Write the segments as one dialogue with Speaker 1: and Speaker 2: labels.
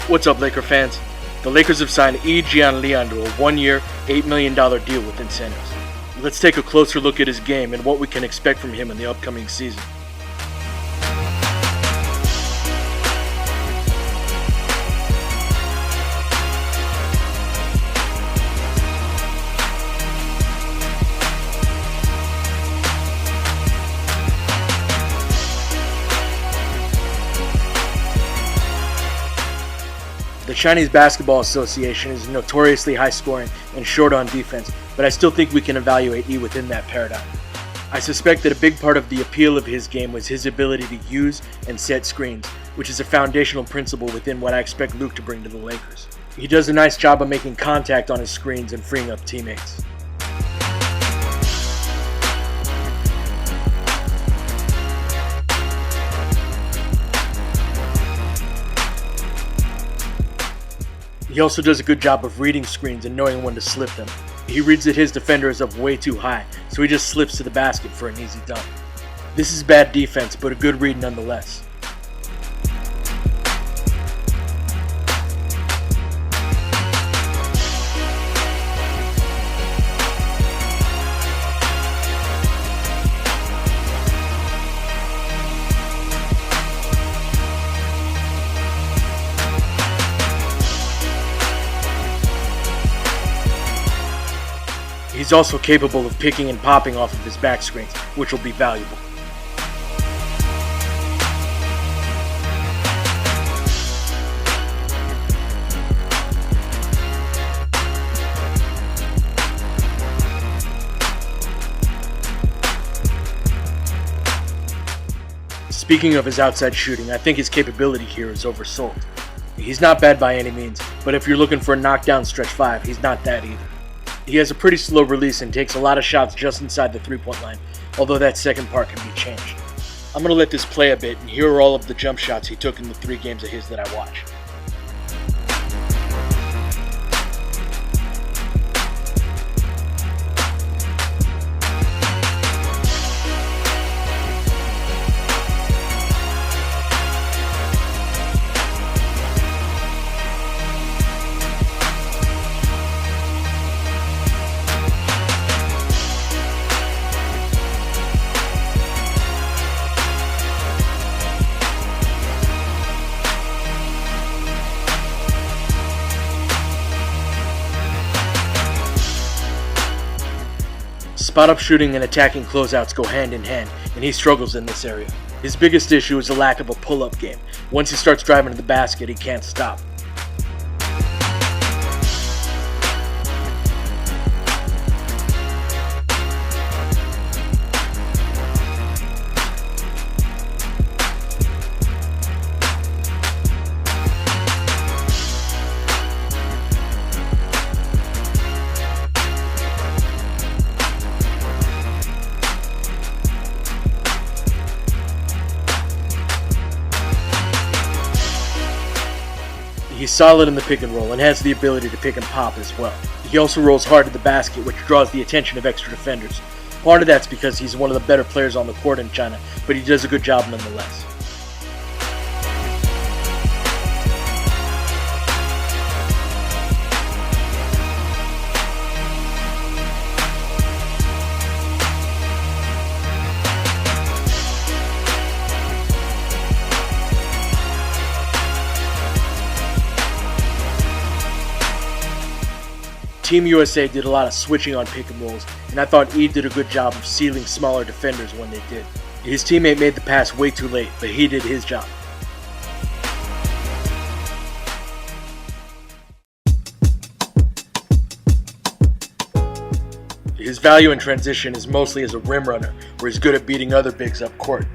Speaker 1: What's up, Laker fans? The Lakers have signed Yi Jianlian to a 1-year, $8 million deal with incentives. Let's take a closer look at his game and what we can expect from him in the upcoming season. The Chinese Basketball Association is notoriously high-scoring and short on defense, but I still think we can evaluate Yi within that paradigm. I suspect that a big part of the appeal of his game was his ability to use and set screens, which is a foundational principle within what I expect Luke to bring to the Lakers. He does a nice job of making contact on his screens and freeing up teammates. He also does a good job of reading screens and knowing when to slip them. He reads that his defender is up way too high, so he just slips to the basket for an easy dunk. This is bad defense, but a good read nonetheless. He's also capable of picking and popping off of his back screens, which will be valuable. Speaking of his outside shooting, I think his capability here is oversold. He's not bad by any means, but if you're looking for a knockdown stretch 5, he's not that either. He has a pretty slow release and takes a lot of shots just inside the three-point line, although that second part can be changed. I'm going to let this play a bit, and here are all of the jump shots he took in the 3 games of his that I watched. Spot-up shooting and attacking closeouts go hand in hand, and he struggles in this area. His biggest issue is the lack of a pull-up game. Once he starts driving to the basket, he can't stop. He's solid in the pick and roll and has the ability to pick and pop as well. He also rolls hard to the basket, which draws the attention of extra defenders. Part of that's because he's one of the better players on the court in China, but he does a good job nonetheless. Team USA did a lot of switching on pick and rolls, and I thought Yi did a good job of sealing smaller defenders when they did. His teammate made the pass way too late, but he did his job. His value in transition is mostly as a rim runner, where he's good at beating other bigs up court.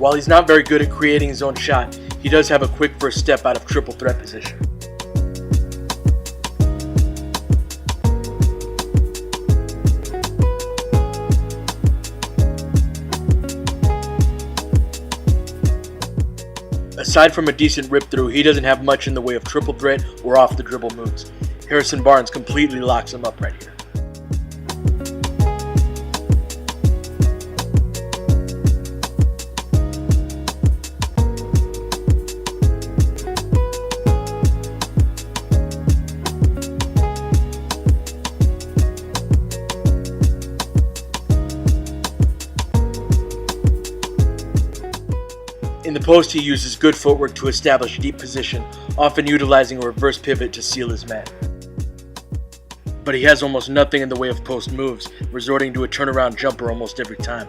Speaker 1: While he's not very good at creating his own shot, he does have a quick first step out of triple threat position. Aside from a decent rip through, he doesn't have much in the way of triple threat or off the dribble moves. Harrison Barnes completely locks him up right here. In the post, he uses good footwork to establish deep position, often utilizing a reverse pivot to seal his man. But he has almost nothing in the way of post moves, resorting to a turnaround jumper almost every time.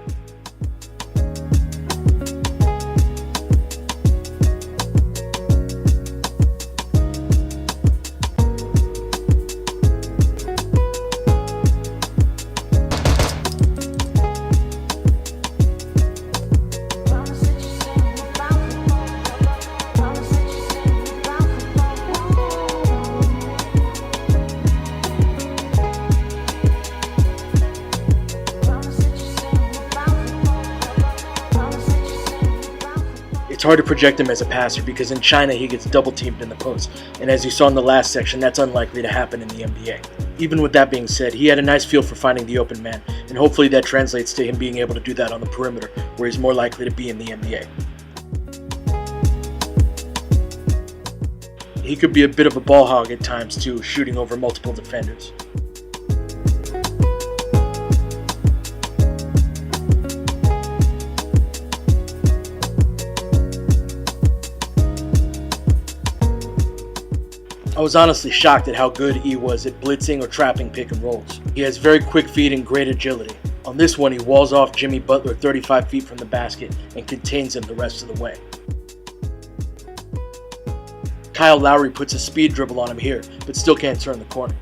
Speaker 1: It's hard to project him as a passer because in China he gets double teamed in the post, and as you saw in the last section, that's unlikely to happen in the NBA. Even with that being said, he had a nice feel for finding the open man, and hopefully that translates to him being able to do that on the perimeter, where he's more likely to be in the NBA. He could be a bit of a ball hog at times too, shooting over multiple defenders. I was honestly shocked at how good E was at blitzing or trapping pick and rolls. He has very quick feet and great agility. On this one, he walls off Jimmy Butler 35 feet from the basket and contains him the rest of the way. Kyle Lowry puts a speed dribble on him here, but still can't turn the corner.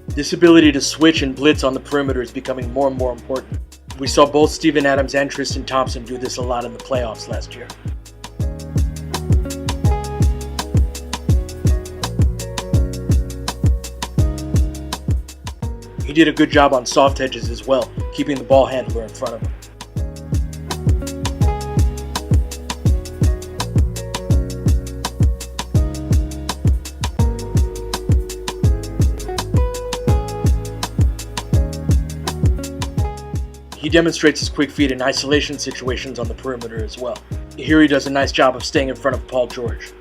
Speaker 1: This ability to switch and blitz on the perimeter is becoming more and more important. We saw both Steven Adams and Tristan Thompson do this a lot in the playoffs last year. He did a good job on soft edges as well, keeping the ball handler in front of him. He demonstrates his quick feet in isolation situations on the perimeter as well. Here he does a nice job of staying in front of Paul George.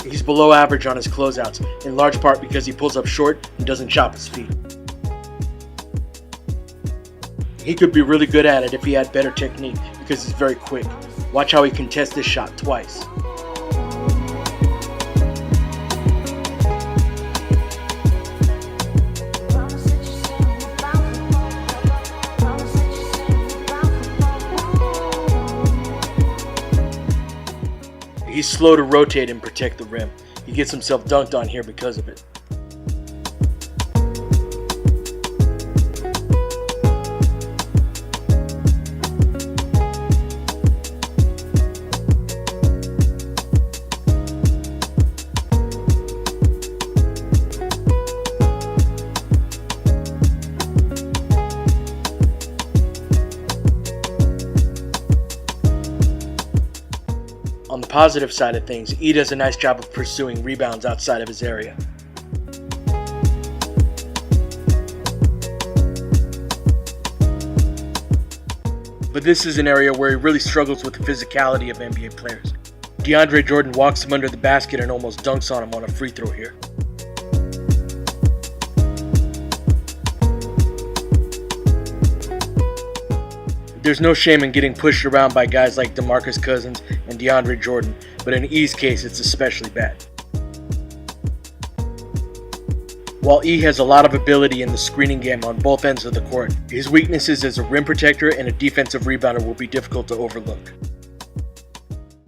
Speaker 1: He's below average on his closeouts, in large part because he pulls up short and doesn't chop his feet. He could be really good at it if he had better technique because he's very quick. Watch how he contests this shot twice. He's slow to rotate and protect the rim. He gets himself dunked on here because of it. On the positive side of things, E does a nice job of pursuing rebounds outside of his area. But this is an area where he really struggles with the physicality of NBA players. DeAndre Jordan walks him under the basket and almost dunks on him on a free throw here. There's no shame in getting pushed around by guys like DeMarcus Cousins and DeAndre Jordan, but in E's case, it's especially bad. While E has a lot of ability in the screening game on both ends of the court, his weaknesses as a rim protector and a defensive rebounder will be difficult to overlook.